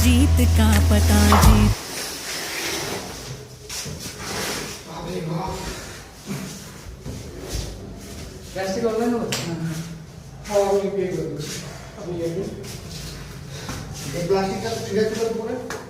जीत का पता जीत plastic online होता है हाँ वो ये कर दो अभी ये प्लास्टिक का छिड़क कर पूरा